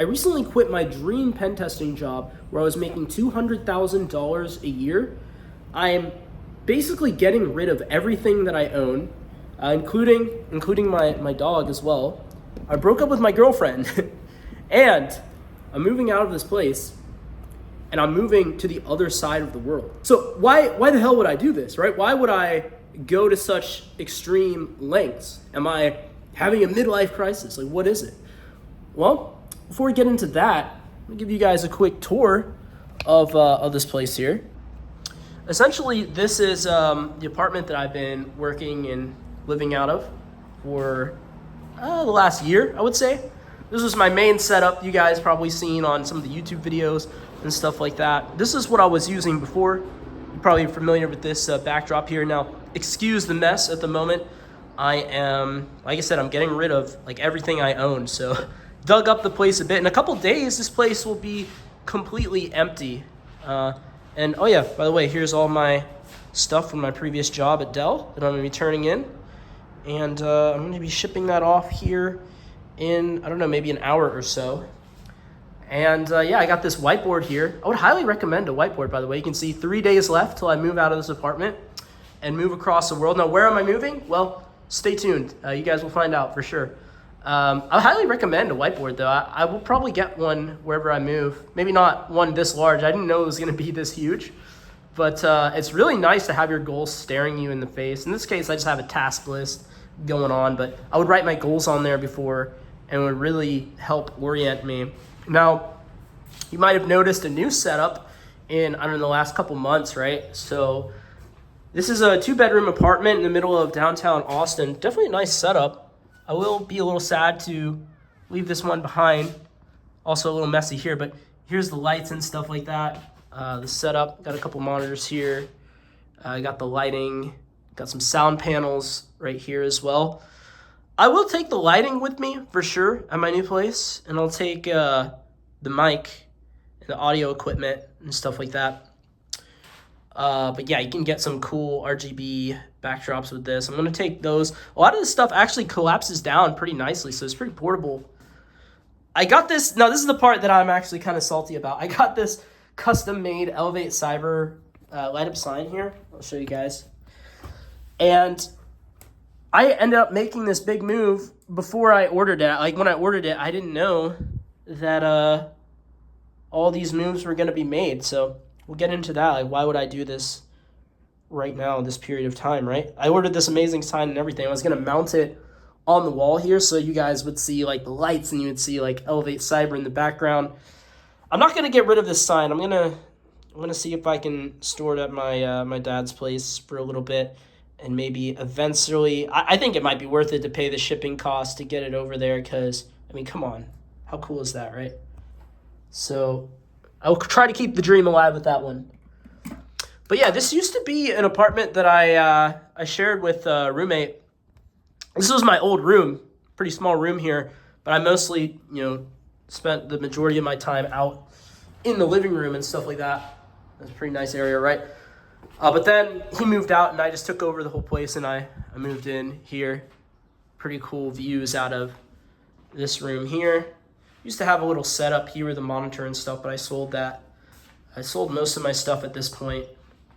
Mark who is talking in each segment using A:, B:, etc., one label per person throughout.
A: I recently quit my dream pen testing job where I was making $200,000 a year. I'm basically getting rid of everything that I own, including my dog as well. I broke up with my girlfriend, and I'm moving out of this place, and I'm moving to the other side of the world. So why the hell would I do this, right? Why would I go to such extreme lengths? Am I having a midlife crisis? Like, what is it? Well, before we get into that, I'll give you guys a quick tour of this place here. Essentially, this is the apartment that I've been working and living out of for the last year, I would say. This was my main setup. You guys probably seen on some of the YouTube videos and stuff like that. This is what I was using before. You're probably familiar with this backdrop here. Now, excuse the mess at the moment. I am, like I said, I'm getting rid of like everything I own. So dug up the place a bit. In a couple days, this place will be completely empty. And oh yeah, by the way, here's all my stuff from my previous job at Dell that I'm gonna be turning in. And I'm gonna be shipping that off here in, I don't know, maybe an hour or so. And yeah, I got this whiteboard here. I would highly recommend a whiteboard, by the way. You can see 3 days left till I move out of this apartment and move across the world. Now, where am I moving? Well, stay tuned. You guys will find out for sure. I highly recommend a whiteboard, though. I will probably get one wherever I move. Maybe not one this large. I didn't know it was going to be this huge. But it's really nice to have your goals staring you in the face. In this case, I just have a task list going on. But I would write my goals on there before, and it would really help orient me. Now, you might have noticed a new setup in, I don't know, the last couple months, right? So this is a 2-bedroom apartment in the middle of downtown Austin. Definitely a nice setup. I will be a little sad to leave this one behind. Also a little messy here, but here's the lights and stuff like that. The setup, got a couple monitors here. Got the lighting, got some sound panels right here as well. I will take the lighting with me for sure at my new place, and I'll take the mic and the audio equipment and stuff like that. But yeah, you can get some cool RGB backdrops with this. I'm going to take those. A lot of this stuff actually collapses down pretty nicely, so it's pretty portable. I got this. Now, this is the part that I'm actually kind of salty about. I got this custom-made Elevate Cyber light-up sign here. I'll show you guys. And I ended up making this big move before I ordered it. Like, when I ordered it, I didn't know that all these moves were going to be made, so we'll get into that. Like, why would I do this right now, this period of time, right? I ordered this amazing sign and everything. I was going to mount it on the wall here so you guys would see, like, the lights and you would see, like, Elevate Cyber in the background. I'm not going to get rid of this sign. I'm gonna see if I can store it at my dad's place for a little bit, and maybe eventually, I think it might be worth it to pay the shipping cost to get it over there because, I mean, come on. How cool is that, right? So I'll try to keep the dream alive with that one. But yeah, this used to be an apartment that I shared with a roommate. This was my old room, pretty small room here, but I mostly, spent the majority of my time out in the living room and stuff like that. That's a pretty nice area, right? But then he moved out, and I just took over the whole place, and I moved in here. Pretty cool views out of this room here. Used to have a little setup here with a monitor and stuff, but I sold that. I sold most of my stuff at this point.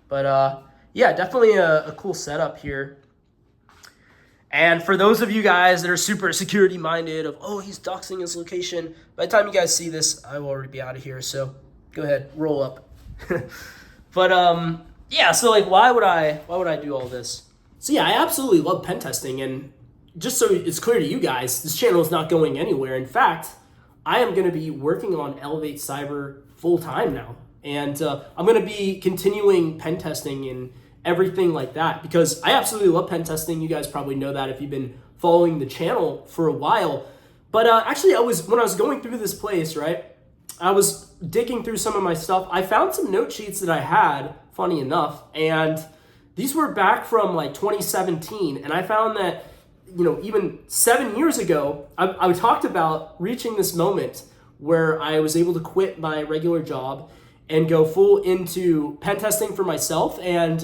A: But yeah, definitely a cool setup here. And for those of you guys that are super security minded of, oh, he's doxing his location, by the time you guys see this, I will already be out of here. So go ahead, roll up. But yeah, so like, why would I do all this? So yeah, I absolutely love pen testing, and just so it's clear to you guys, this channel is not going anywhere. In fact, I am going to be working on Elevate Cyber full time now, and I'm going to be continuing pen testing and everything like that because I absolutely love pen testing. You guys probably know that if you've been following the channel for a while. But actually, when I was going through this place, right, I was digging through some of my stuff. I found some note sheets that I had, funny enough, and these were back from like 2017, and I found that, even 7 years ago, I talked about reaching this moment where I was able to quit my regular job and go full into pen testing for myself and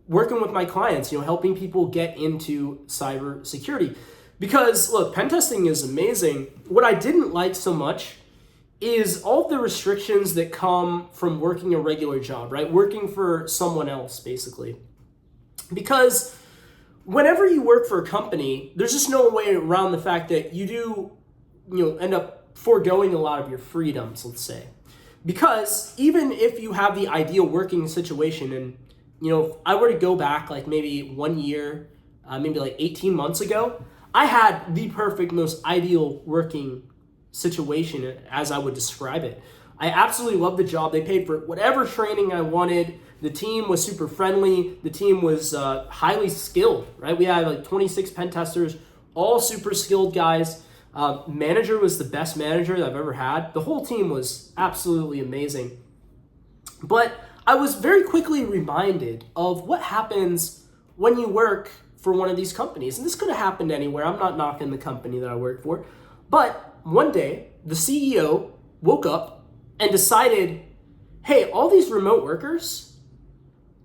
A: working with my clients, helping people get into cybersecurity. Because look, pen testing is amazing. What I didn't like so much is all the restrictions that come from working a regular job, right? Working for someone else, basically. Because whenever you work for a company, there's just no way around the fact that you do, end up foregoing a lot of your freedoms, let's say. Because even if you have the ideal working situation, and, if I were to go back like maybe 1 year, maybe like 18 months ago, I had the perfect, most ideal working situation as I would describe it. I absolutely loved the job. They paid for whatever training I wanted. The team was super friendly. The team was highly skilled, right? We had like 26 pen testers, all super skilled guys. Manager was the best manager that I've ever had. The whole team was absolutely amazing. But I was very quickly reminded of what happens when you work for one of these companies. And this could have happened anywhere. I'm not knocking the company that I work for. But one day, the CEO woke up and decided, hey, all these remote workers,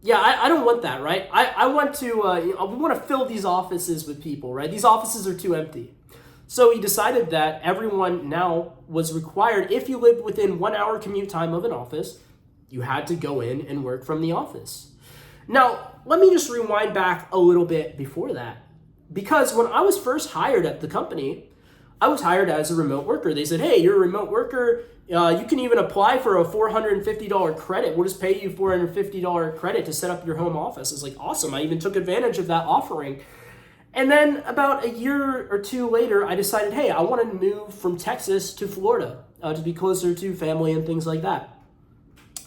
A: I don't want that, right? I want to, we want to fill these offices with people, right? These offices are too empty. So he decided that everyone now was required, if you lived within 1 hour commute time of an office, you had to go in and work from the office. Now, let me just rewind back a little bit before that. Because when I was first hired at the company, I was hired as a remote worker. They said, hey, you're a remote worker. You can even apply for a $450 credit. We'll just pay you $450 credit to set up your home office. It's like, awesome. I even took advantage of that offering. And then about a year or two later, I decided, hey, I want to move from Texas to Florida to be closer to family and things like that.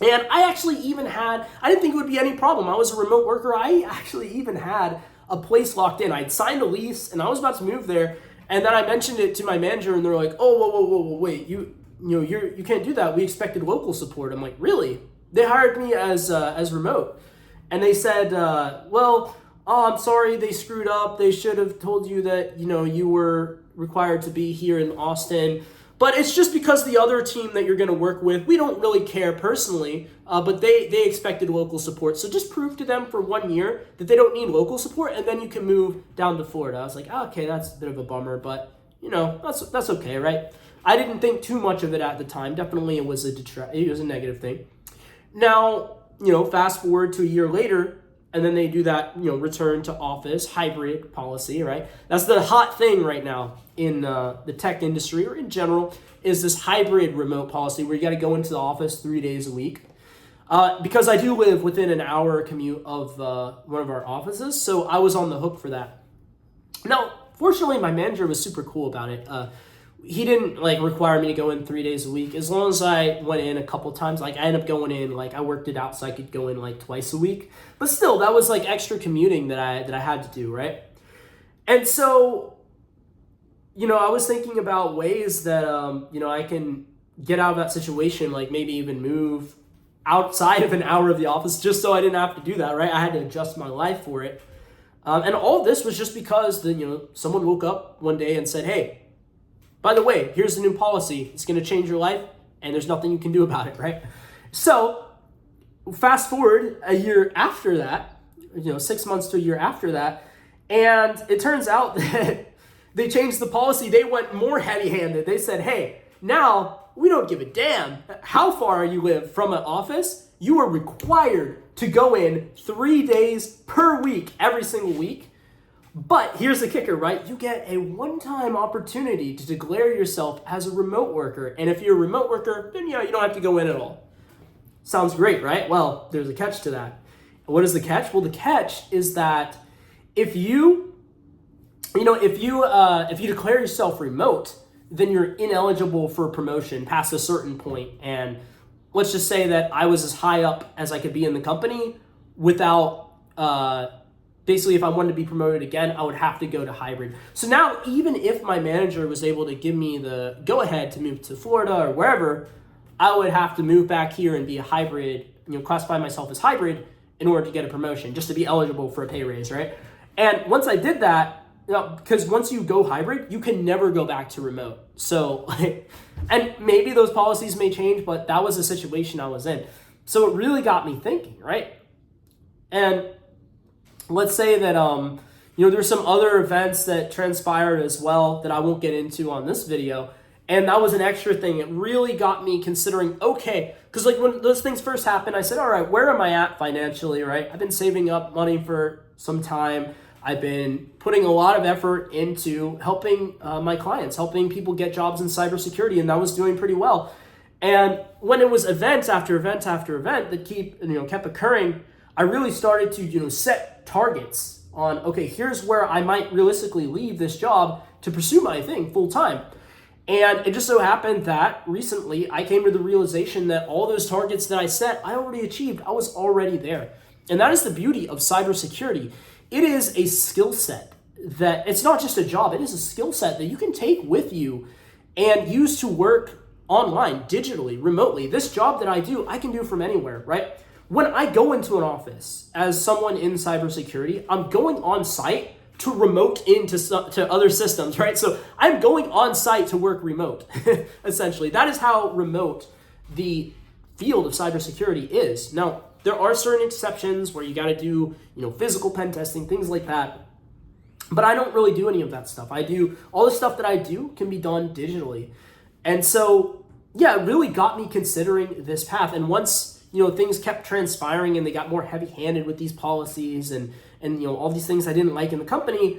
A: And I actually even I didn't think it would be any problem. I was a remote worker. I actually even had a place locked in. I'd signed a lease and I was about to move there. And then I mentioned it to my manager, and they're like, "Oh, whoa, wait! You can't do that. We expected local support." I'm like, "Really?" They hired me as remote, and they said, "Well, I'm sorry, they screwed up. They should have told you that you were required to be here in Austin. But it's just because the other team that you're going to work with, we don't really care personally, but they expected local support. So just prove to them for 1 year that they don't need local support, and then you can move down to Florida." I was like, okay, that's a bit of a bummer, but that's okay, right? I didn't think too much of it at the time. Definitely it was a negative thing. Now, fast forward to a year later, and then they do that, return to office hybrid policy, right? That's the hot thing right now in the tech industry, or in general, is this hybrid remote policy where you got to go into the office 3 days a week. Because I do live within an hour commute of one of our offices, so I was on the hook for that. Now, fortunately, my manager was super cool about it. He didn't require me to go in 3 days a week. As long as I went in a couple times, I ended up going in, I worked it out so I could go in twice a week. But still, that was extra commuting that I had to do, right? And so, I was thinking about ways that, I can get out of that situation, maybe even move outside of an hour of the office just so I didn't have to do that, right? I had to adjust my life for it. And all this was just because someone woke up one day and said, hey, by the way, here's the new policy. It's going to change your life, and there's nothing you can do about it, right? So fast forward a year after that, 6 months to a year after that, and it turns out that they changed the policy. They went more heavy-handed. They said, hey, now we don't give a damn how far you live from an office. You are required to go in 3 days per week, every single week. But here's the kicker, right? You get a one-time opportunity to declare yourself as a remote worker. And if you're a remote worker, then you don't have to go in at all. Sounds great, right? Well, there's a catch to that. What is the catch? Well, the catch is that if you declare yourself remote, then you're ineligible for promotion past a certain point. And let's just say that I was as high up as I could be in the company without basically, if I wanted to be promoted again, I would have to go to hybrid. So now, even if my manager was able to give me the go-ahead to move to Florida or wherever, I would have to move back here and be a hybrid, classify myself as hybrid in order to get a promotion, just to be eligible for a pay raise, right? And once I did that, because once you go hybrid, you can never go back to remote. So, and maybe those policies may change, but that was the situation I was in. So it really got me thinking, right? And let's say that, there's some other events that transpired as well that I won't get into on this video. And that was an extra thing. It really got me considering, okay, because like when those things first happened, I said, all right, where am I at financially, right? I've been saving up money for some time. I've been putting a lot of effort into helping my clients, helping people get jobs in cybersecurity, and that was doing pretty well. And when it was event after event after event that kept occurring, I really started to set targets on, okay, here's where I might realistically leave this job to pursue my thing full time. And it just so happened that recently I came to the realization that all those targets that I set, I already achieved. I was already there. And that is the beauty of cybersecurity. It is a skill set that it's not just a job, it is a skill set that you can take with you and use to work online, digitally, remotely. This job that I do, I can do from anywhere, right? When I go into an office as someone in cybersecurity, I'm going on site to remote into to other systems, right? So I'm going on site to work remote, essentially. That is how remote the field of cybersecurity is. Now, there are certain exceptions where you got to do, physical pen testing, things like that. But I don't really do any of that stuff. All the stuff that I do can be done digitally. And so, yeah, it really got me considering this path. And once things kept transpiring and they got more heavy-handed with these policies and all these things I didn't like in the company,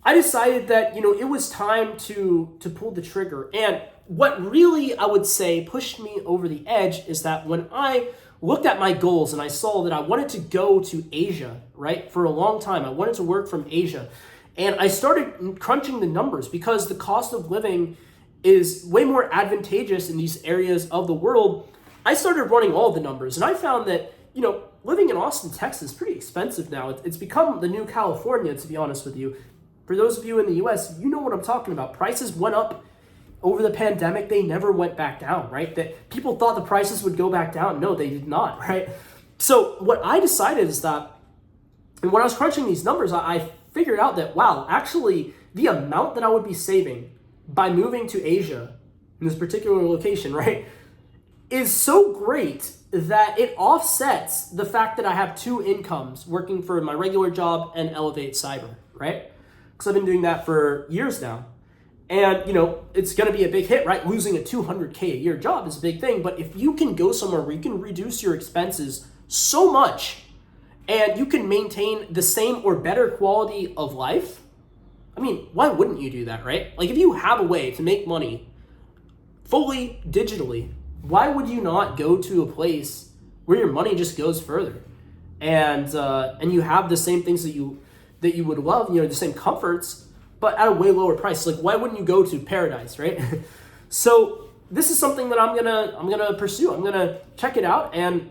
A: I decided that, it was time to pull the trigger. And what really, I would say, pushed me over the edge is that when I looked at my goals and I saw that I wanted to go to Asia, right, for a long time. I wanted to work from Asia. And I started crunching the numbers because the cost of living is way more advantageous in these areas of the world. I started running all the numbers, and I found that, living in Austin, Texas is pretty expensive now. It's become the new California, to be honest with you. For those of you in the US, you know what I'm talking about. Prices went up over the pandemic. They never went back down, right? That people thought the prices would go back down. No, they did not, right? So what I decided is that, and when I was crunching these numbers, I figured out that, wow, actually the amount that I would be saving by moving to Asia in this particular location, right, is so great that it offsets the fact that I have two incomes working for my regular job and Elevate Cyber, right? Because I've been doing that for years now. And, it's going to be a big hit, right? Losing a $200K a year job is a big thing. But if you can go somewhere where you can reduce your expenses so much and you can maintain the same or better quality of life, I mean, why wouldn't you do that, right? Like if you have a way to make money fully digitally, why would you not go to a place where your money just goes further, and you have the same things that you would love, the same comforts, but at a way lower price? Like why wouldn't you go to paradise, right? So this is something that I'm gonna pursue. I'm gonna check it out and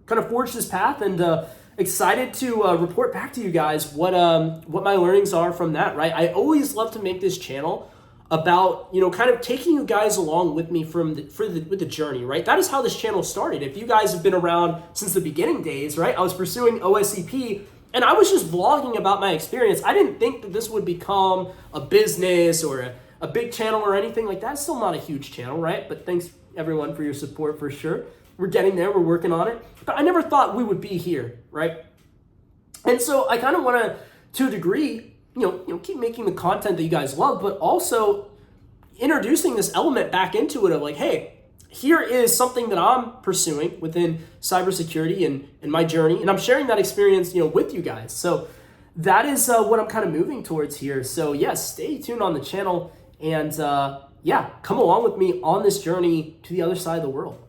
A: kind of forge this path, and excited to report back to you guys what my learnings are from that. Right, I always love to make this channel about kind of taking you guys along with me with the journey, right? That is how this channel started. If you guys have been around since the beginning days, right, I was pursuing OSCP and I was just vlogging about my experience. I didn't think that this would become a business or a big channel or anything like that. It's still not a huge channel, right? But thanks everyone for your support, for sure. We're getting there, we're working on it. But I never thought we would be here, right? And so I kind of want to a degree, keep making the content that you guys love, but also introducing this element back into it of like, hey, here is something that I'm pursuing within cybersecurity and my journey, and I'm sharing that experience, with you guys. So that is what I'm kind of moving towards here. So yes, stay tuned on the channel, and come along with me on this journey to the other side of the world.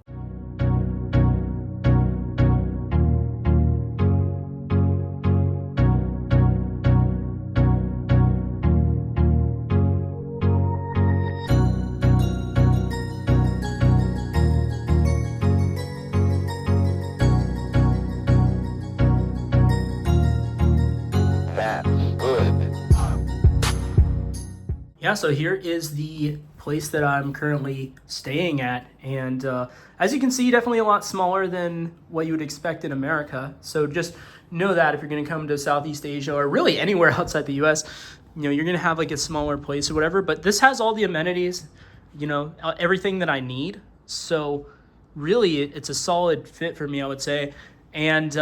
A: Yeah, so here is the place that I'm currently staying at, and as you can see, definitely a lot smaller than what you would expect in America. So just know that if you're going to come to Southeast Asia or really anywhere outside the US, you're going to have like a smaller place or whatever, but this has all the amenities, everything that I need. So really it's a solid fit for me, I would say. And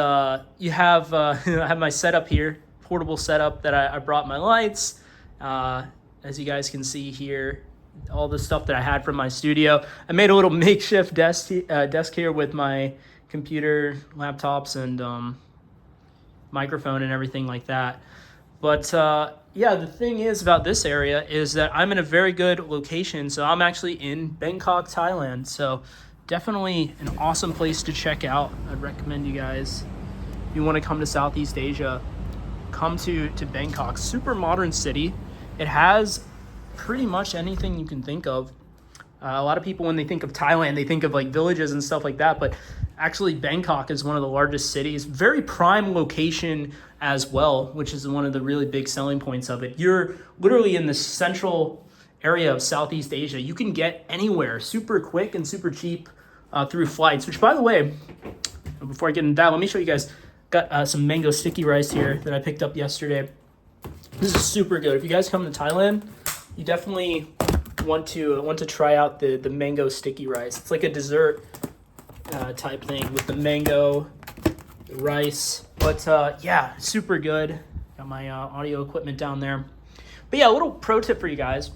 A: you have I have my setup here, portable setup that I brought my lights. As you guys can see here, all the stuff that I had from my studio. I made a little makeshift desk here with my computer, laptops, and microphone and everything like that. But yeah, the thing is about this area is that I'm in a very good location. So I'm actually in Bangkok, Thailand. So definitely an awesome place to check out. I'd recommend you guys, if you want to come to Southeast Asia, come to Bangkok. Super modern city. It has pretty much anything you can think of. A lot of people, when they think of Thailand, they think of like villages and stuff like that, but actually Bangkok is one of the largest cities. Very prime location as well, which is one of the really big selling points of it. You're literally in the central area of Southeast Asia. You can get anywhere super quick and super cheap through flights, which, by the way, before I get into that, let me show you guys. Got some mango sticky rice here that I picked up yesterday. This is super good. If you guys come to Thailand, you definitely want to try out the mango sticky rice. It's like a dessert type thing with the mango, the rice. But yeah, super good. Got my audio equipment down there. But yeah, a little pro tip for you guys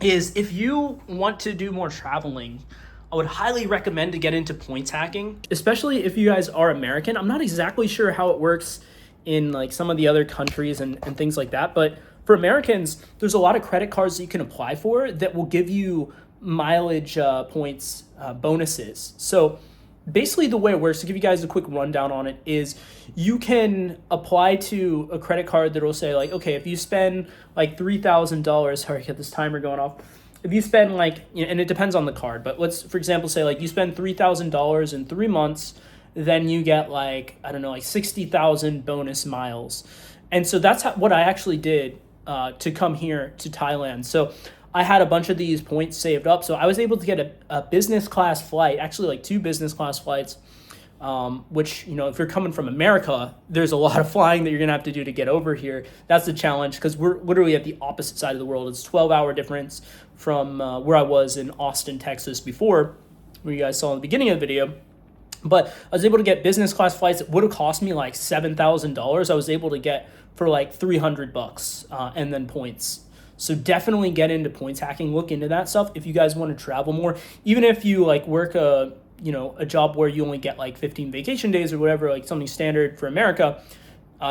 A: is if you want to do more traveling, I would highly recommend to get into points hacking, especially if you guys are American. I'm not exactly sure how it works in like some of the other countries and things like that, but for Americans, there's a lot of credit cards that you can apply for that will give you mileage points bonuses. So basically the way it works, to give you guys a quick rundown on it, is you can apply to a credit card that will say like, okay, if you spend like $3,000, sorry, I got this timer going off. If you spend like, and it depends on the card, but let's, for example, say like you spend $3,000 in 3 months, then you get like, I don't know, like 60,000 bonus miles. And so that's what I actually did to come here to Thailand. So I had a bunch of these points saved up. So I was able to get a business class flight, actually like 2 business class flights, which, if you're coming from America, there's a lot of flying that you're going to have to do to get over here. That's the challenge because we're literally at the opposite side of the world. It's a 12-hour difference from where I was in Austin, Texas before, where you guys saw in the beginning of the video. But I was able to get business class flights that would have cost me like $7,000. I was able to get for like $300 and then points. So definitely get into points hacking. Look into that stuff if you guys want to travel more. Even if you like work a job where you only get like 15 vacation days or whatever, like something standard for America,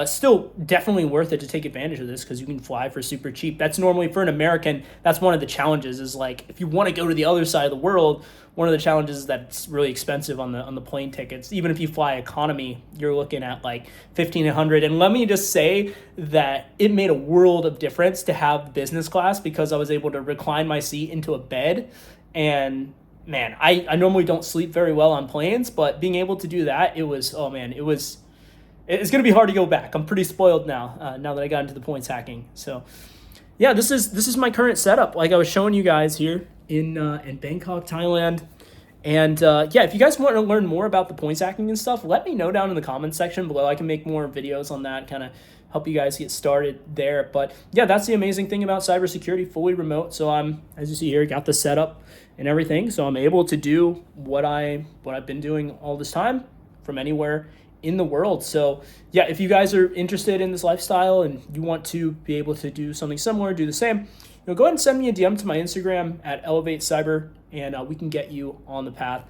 A: still definitely worth it to take advantage of this because you can fly for super cheap. That's normally for an American, that's one of the challenges is like if you want to go to the other side of the world, one of the challenges is that it's really expensive on the plane tickets. Even if you fly economy, you're looking at like $1,500. And let me just say that it made a world of difference to have business class because I was able to recline my seat into a bed. And man, I normally don't sleep very well on planes, but being able to do that, it's going to be hard to go back. I'm pretty spoiled now that I got into the points hacking. So yeah, this is my current setup. Like I was showing you guys here in Bangkok, Thailand. And yeah, if you guys want to learn more about the points hacking and stuff, let me know down in the comments section below. I can make more videos on that, kind of help you guys get started there. But yeah, that's the amazing thing about cybersecurity, fully remote. So I'm, as you see here, got the setup and everything. So I'm able to do what I've been doing all this time from anywhere in the world. So yeah, if you guys are interested in this lifestyle and you want to be able to do something similar, do the same, go ahead and send me a DM to my Instagram at Elevate Cyber, and we can get you on the path.